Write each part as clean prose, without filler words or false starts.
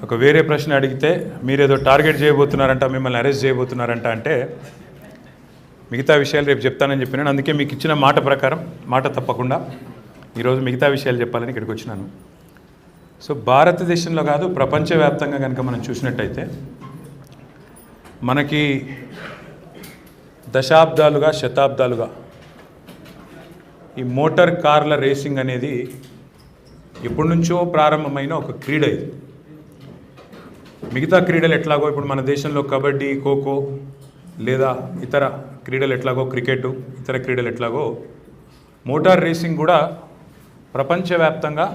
ఒక వేరే ప్రశ్న అడిగితే మీరేదో టార్గెట్ చేయబోతున్నారంట, మిమ్మల్ని అరెస్ట్ చేయబోతున్నారంట అంటే మిగతా విషయాలు రేపు చెప్తానని చెప్పినాను. అందుకే మీకు ఇచ్చిన మాట ప్రకారం మాట తప్పకుండా ఈరోజు మిగతా విషయాలు చెప్పాలని ఇక్కడికి వచ్చినాను. సో భారతదేశంలో కాదు, ప్రపంచవ్యాప్తంగా కనుక మనం చూసినట్టయితే మనకి దశాబ్దాలుగా శతాబ్దాలుగా ఈ మోటార్ కార్ల రేసింగ్ అనేది ఎప్పటి నుంచో ప్రారంభమైన ఒక క్రీడ. ఇది మిగతా క్రీడలు ఎట్లాగో ఇప్పుడు మన దేశంలో కబడ్డీ, ఖోఖో లేదా ఇతర క్రీడలు ఎట్లాగో, క్రికెట్, ఇతర క్రీడలు ఎట్లాగో మోటార్ రేసింగ్ కూడా ప్రపంచవ్యాప్తంగా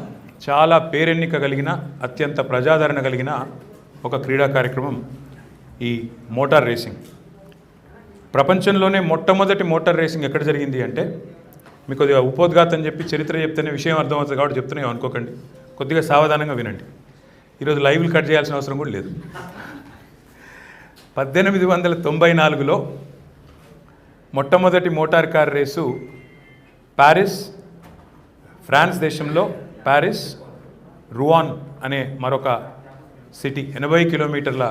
చాలా పేరెన్నిక కలిగిన, అత్యంత ప్రజాదరణ కలిగిన ఒక క్రీడా కార్యక్రమం ఈ మోటార్ రేసింగ్. ప్రపంచంలోనే మొట్టమొదటి మోటార్ రేసింగ్ ఎక్కడ జరిగింది అంటే, మీకు కొద్దిగా ఉపోద్ఘాతం చెప్పి చరిత్ర చెప్తేనే విషయం అర్థమవుతుంది కాబట్టి చెప్తున్నాయి అనుకోకండి, కొద్దిగా సావధానంగా వినండి. ఈరోజు లైవ్లు కట్ చేయాల్సిన అవసరం కూడా లేదు. 1894లో మొట్టమొదటి motor car race Paris, France దేశంలో ప్యారిస్, రువాన్ అనే మరొక సిటీ 80 కిలోమీటర్ల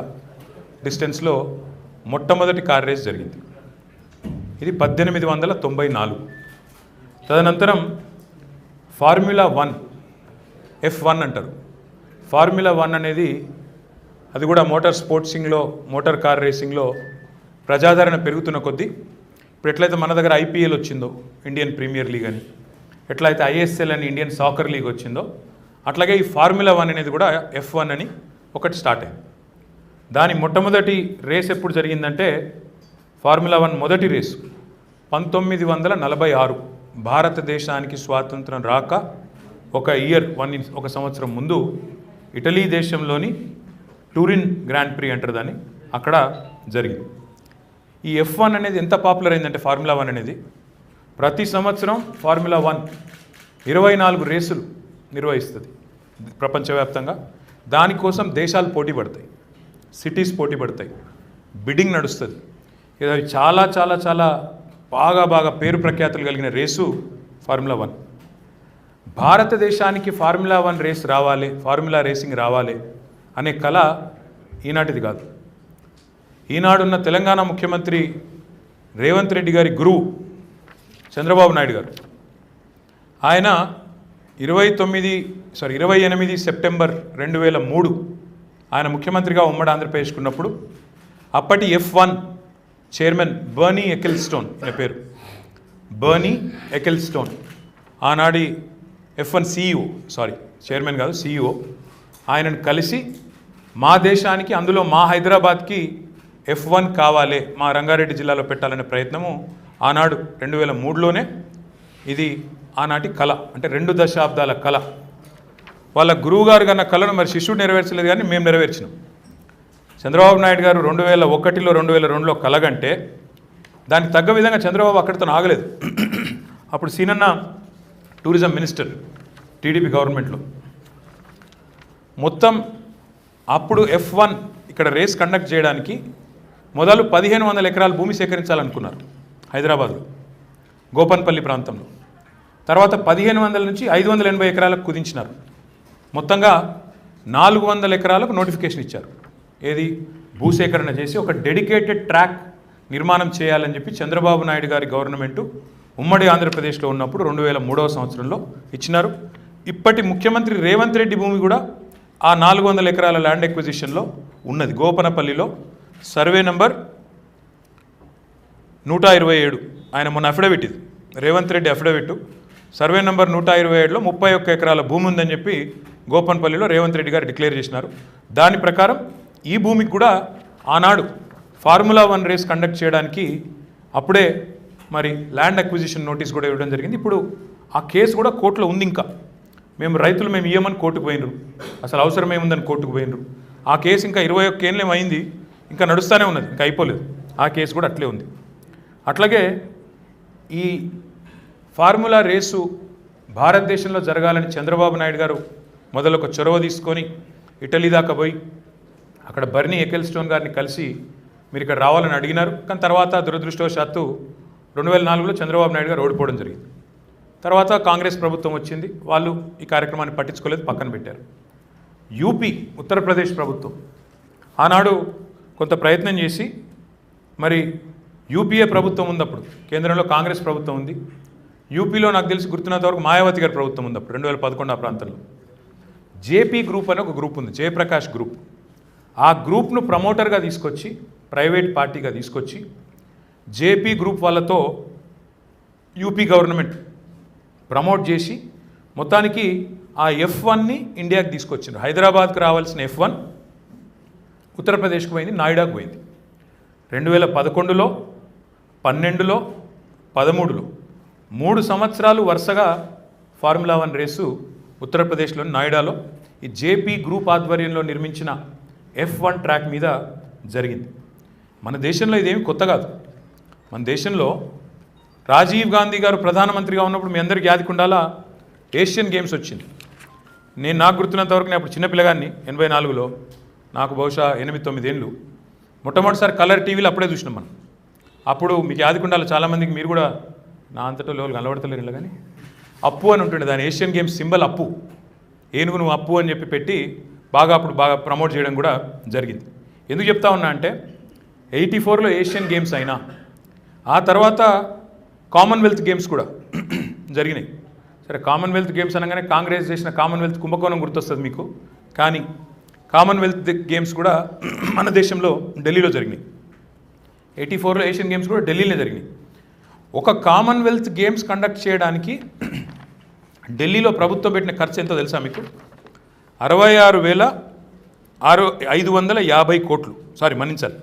డిస్టెన్స్లో మొట్టమొదటి కార్ రేస్ జరిగింది. ఇది 1894. తదనంతరం ఫార్ములా 1, F1 అంటారు. ఫార్ములా 1 అనేది అది కూడా మోటార్ స్పోర్ట్సింగ్లో, మోటార్ కార్ రేసింగ్లో ప్రజాదరణ పెరుగుతున్న కొద్దీ ఇప్పుడు ఎట్లయితే మన దగ్గర IPL వచ్చిందో, ఇండియన్ ప్రీమియర్ లీగ్ అని, ఎట్లయితే ISL అని, ఇండియన్ సాకర్ లీగ్ వచ్చిందో, అట్లాగే ఈ ఫార్ములా 1 అనేది కూడా F1 అని ఒకటి స్టార్ట్ అయింది. దాని మొట్టమొదటి రేస్ ఎప్పుడు జరిగిందంటే, ఫార్ములా 1 మొదటి రేసు 1946, భారతదేశానికి స్వాతంత్రం రాక ఒక సంవత్సరం ముందు ఇటలీ దేశంలోని టూరిన్ గ్రాండ్ ప్రీ అంటారు దాన్ని, అక్కడ జరిగింది. ఈ F1 అనేది ఎంత పాపులర్ అయిందంటే, ఫార్ములా 1 అనేది ప్రతి సంవత్సరం ఫార్ములా 1 24 రేసులు నిర్వహిస్తుంది ప్రపంచవ్యాప్తంగా. దానికోసం దేశాలు పోటీ పడతాయి, సిటీస్ పోటీ పడతాయి, బిడ్డింగ్ నడుస్తుంది. ఇది చాలా చాలా చాలా బాగా పేరు ప్రఖ్యాతులు కలిగిన రేసు ఫార్ములా 1. భారతదేశానికి ఫార్ములా 1 రేస్ రావాలి, ఫార్ములా రేసింగ్ రావాలి అనే కళ ఈనాటిది కాదు. ఈనాడున్న తెలంగాణ ముఖ్యమంత్రి రేవంత్ రెడ్డి గారి గురువు చంద్రబాబు నాయుడు గారు, ఆయన 28 సెప్టెంబర్ 2003 ఆయన ముఖ్యమంత్రిగా ఉమ్మడి ఆంధ్రప్రదేశ్కు ఉన్నప్పుడు అప్పటి F1 చైర్మన్ బర్నీ ఎకిల్స్టోన్, ఈయన పేరు బర్నీ ఎకిల్స్టోన్, ఆనాడి F1 CEO, చైర్మన్ కాదు, CEO, ఆయనను కలిసి మా దేశానికి, అందులో మా హైదరాబాద్కి F1 కావాలి, మా రంగారెడ్డి జిల్లాలో పెట్టాలనే ప్రయత్నము ఆనాడు 2003లోనే, ఇది ఆనాటి కళ, అంటే 2 దశాబ్దాల కళ. వాళ్ళ గురువుగారు కన్నా కళను మరి శిష్యుడు నెరవేర్చలేదు, కానీ మేము నెరవేర్చినాం. చంద్రబాబు నాయుడు గారు 2001లో 2002లో కలగంటే దానికి తగ్గ విధంగా చంద్రబాబు అక్కడితో ఆగలేదు. అప్పుడు సీనన్న టూరిజం మినిస్టర్ టీడీపీ గవర్నమెంట్లో. మొత్తం అప్పుడు F1 ఇక్కడ రేస్ కండక్ట్ చేయడానికి మొదలు 1500 ఎకరాల భూమి సేకరించాలనుకున్నారు హైదరాబాద్లో, గోపన్పల్లి ప్రాంతంలో. తర్వాత 1500 నుంచి 580 ఎకరాలకు కుదించినారు. మొత్తంగా 400 ఎకరాలకు నోటిఫికేషన్ ఇచ్చారు. ఏది, భూసేకరణ చేసి ఒక డెడికేటెడ్ ట్రాక్ నిర్మాణం చేయాలని చెప్పి చంద్రబాబు నాయుడు గారి గవర్నమెంటు ఉమ్మడి ఆంధ్రప్రదేశ్లో ఉన్నప్పుడు 2003వ సంవత్సరంలో ఇచ్చినారు. ఇప్పటి ముఖ్యమంత్రి రేవంత్ రెడ్డి భూమి కూడా ఆ 400 ఎకరాల ల్యాండ్ ఎక్విజిషన్లో ఉన్నది. గోపనపల్లిలో సర్వే నంబర్ 127, ఆయన మొన్న అఫిడవిట్, ఇది Revanth Reddy affidavit, survey number 127లో 31 ఎకరాల భూమి ఉందని చెప్పి గోపన్పల్లిలో రేవంత్ రెడ్డి గారు డిక్లేర్ చేసినారు. దాని ప్రకారం ఈ భూమికి కూడా ఆనాడు ఫార్ములా 1 రేస్ కండక్ట్ చేయడానికి అప్పుడే మరి ల్యాండ్ అక్విజిషన్ నోటీస్ కూడా ఇవ్వడం జరిగింది. ఇప్పుడు ఆ కేసు కూడా కోర్టులో ఉంది. ఇంకా రైతులు ఇవ్వమని కోర్టుకు పోయినరు, అసలు అవసరం ఏముందని కోర్టుకు పోయినరు. ఆ కేసు ఇంకా 21 ఏళ్ళేం అయింది, ఇంకా నడుస్తూనే ఉన్నది, ఇంకా అయిపోలేదు. ఆ కేసు కూడా అట్లే ఉంది. అట్లాగే ఈ ఫార్ములా రేసు భారతదేశంలో జరగాలని చంద్రబాబు నాయుడు గారు మొదలు ఒక చొరవ తీసుకొని ఇటలీ దాకా పోయి అక్కడ బర్నీ ఎకిల్స్టోన్ గారిని కలిసి మీరు ఇక్కడ రావాలని అడిగినారు. కానీ తర్వాత దురదృష్టవశాత్తు 2004లో చంద్రబాబు నాయుడు గారు ఓడిపోవడం జరిగింది. తర్వాత కాంగ్రెస్ ప్రభుత్వం వచ్చింది, వాళ్ళు ఈ కార్యక్రమాన్ని పట్టించుకోలేదు, పక్కన పెట్టారు. యూపీ ఉత్తరప్రదేశ్ ప్రభుత్వం ఆనాడు కొంత ప్రయత్నం చేసి మరి యూపీఏ ప్రభుత్వం ఉన్నప్పుడు కేంద్రంలో కాంగ్రెస్ ప్రభుత్వం ఉంది, యూపీలో నాకు తెలిసి గుర్తున్నంత వరకు మాయావతి గారి ప్రభుత్వం ఉంది అప్పుడు 2011 ఆ ప్రాంతంలో. జేపీ గ్రూప్ అని ఒక గ్రూప్ ఉంది, జయప్రకాష్ గ్రూప్. ఆ గ్రూప్ను ప్రమోటర్గా తీసుకొచ్చి ప్రైవేట్ పార్టీగా తీసుకొచ్చి జేపీ గ్రూప్ వాళ్ళతో యూపీ గవర్నమెంట్ ప్రమోట్ చేసి మొత్తానికి ఆ F1ని ఇండియాకి తీసుకొచ్చిండ్రు. హైదరాబాద్కి రావాల్సిన F1 ఉత్తరప్రదేశ్కి పోయింది, నాయిడాకు పోయింది. 2011లో 12లో 13లో 3 సంవత్సరాలు వరుసగా ఫార్ములా 1 రేసు ఉత్తరప్రదేశ్లోని నాయిడాలో ఈ జేపీ గ్రూప్ ఆధ్వర్యంలో నిర్మించిన F1 ట్రాక్ మీద జరిగింది. మన దేశంలో ఇదేమి కొత్త కాదు. మన దేశంలో రాజీవ్ గాంధీ గారు ప్రధానమంత్రిగా ఉన్నప్పుడు మీ అందరికీ యాదికుండాలా ఏషియన్ గేమ్స్ వచ్చింది. నాకు గుర్తున్నంత వరకు నేను అప్పుడు చిన్నపిల్లగాన్ని 84లో, నాకు బహుశా 8-9 ఏళ్ళు. మొట్టమొదటిసారి కలర్ టీవీలో అప్పుడే చూసినాం మనం. అప్పుడు మీకు యాదికుండాలి చాలామందికి, మీరు కూడా నా అంతటా లోలు కనబడతలేరు ఇలా, కానీ అప్పు అని ఉంటుండే దాని ఏషియన్ గేమ్స్ సింబల్ అప్పు, ఏనుగు నువ్వు అప్పు అని చెప్పి పెట్టి అప్పుడు బాగా ప్రమోట్ చేయడం కూడా జరిగింది. ఎందుకు చెప్తా ఉన్నా అంటే 84లో ఏషియన్ గేమ్స్ అయినా ఆ తర్వాత కామన్వెల్త్ గేమ్స్ కూడా జరిగినాయి. సరే, కామన్వెల్త్ గేమ్స్ అనగానే కాంగ్రెస్ చేసిన కామన్వెల్త్ కుంభకోణం గుర్తొస్తుంది మీకు, కానీ కామన్వెల్త్ గేమ్స్ కూడా మన దేశంలో ఢిల్లీలో జరిగినాయి. 84లో ఏషియన్ గేమ్స్ కూడా ఢిల్లీలో జరిగినాయి. ఒక కామన్వెల్త్ గేమ్స్ కండక్ట్ చేయడానికి ఢిల్లీలో ప్రభుత్వం పెట్టిన ఖర్చు ఎంతో తెలుసా మీకు? 66,550 కోట్లు, సారీ మన్నించాలి,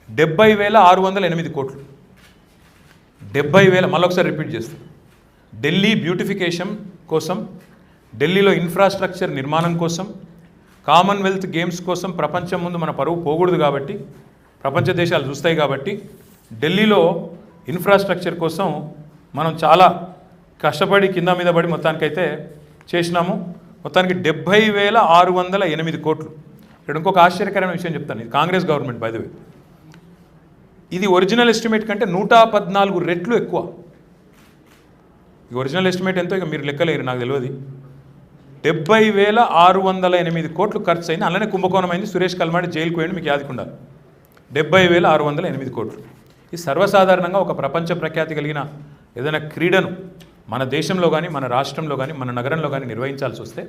70,608 కోట్లు. 70,000, మళ్ళొకసారి రిపీట్ చేస్తాను. ఢిల్లీ బ్యూటిఫికేషన్ కోసం, ఢిల్లీలో ఇన్ఫ్రాస్ట్రక్చర్ నిర్మాణం కోసం, కామన్వెల్త్ గేమ్స్ కోసం ప్రపంచం ముందు మన పరువు పోకూడదు కాబట్టి, ప్రపంచ దేశాలు చూస్తాయి కాబట్టి ఢిల్లీలో ఇన్ఫ్రాస్ట్రక్చర్ కోసం మనం చాలా కష్టపడి కింద మీద పడి మొత్తానికైతే చేసినాము. మొత్తానికి 70,608 కోట్లు. ఇక్కడ ఇంకొక ఆశ్చర్యకరమైన విషయం చెప్తాను. ఇది Congress government by the way. ఇది ఒరిజినల్ ఎస్టిమేట్ కంటే 114 రెట్లు ఎక్కువ. ఈ ఒరిజినల్ ఎస్టిమేట్ ఎంతో ఇక మీరు లెక్కలేరు, నాకు తెలియదు. 70,608 కోట్లు ఖర్చు అయింది. అలానే కుంభకోణం అయింది, సురేష్ కల్మాడి జైలుకు పోయింది, మీకు యాదికుండాలి. 70,608 కోట్లు. ఇది సర్వసాధారణంగా ఒక ప్రపంచ ప్రఖ్యాతి కలిగిన ఏదైనా క్రీడను మన దేశంలో కానీ, మన రాష్ట్రంలో కానీ, మన నగరంలో కానీ నిర్వహించాల్సి వస్తే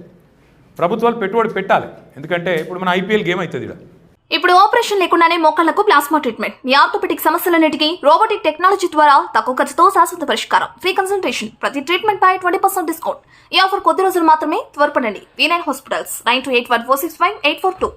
ప్రభుత్వాలు పెట్టుబడి పెట్టాలి. ఎందుకంటే ఇప్పుడు మన IPL గేమ్ అవుతుంది ఇక్కడ. ఇప్పుడు ఆపరేషన్ లేకుండానే మోకాళ్లకు ప్లాస్మా ట్రీట్మెంట్, మీ ఆర్థోపెటిక్ సమస్యలన్నిటికీ రోబోటిక్ టెక్నాలజీ ద్వారా తక్కువ ఖర్చుతో శాశ్వత పరిష్కారం, ఫ్రీ కన్సల్టేషన్, ప్రతి ట్రీట్మెంట్ పై 20% డిస్కౌంట్. ఈ ఆఫర్ కొద్ది రోజులు మాత్రమే, త్వరపడండి. V9 hospitals 9281465842.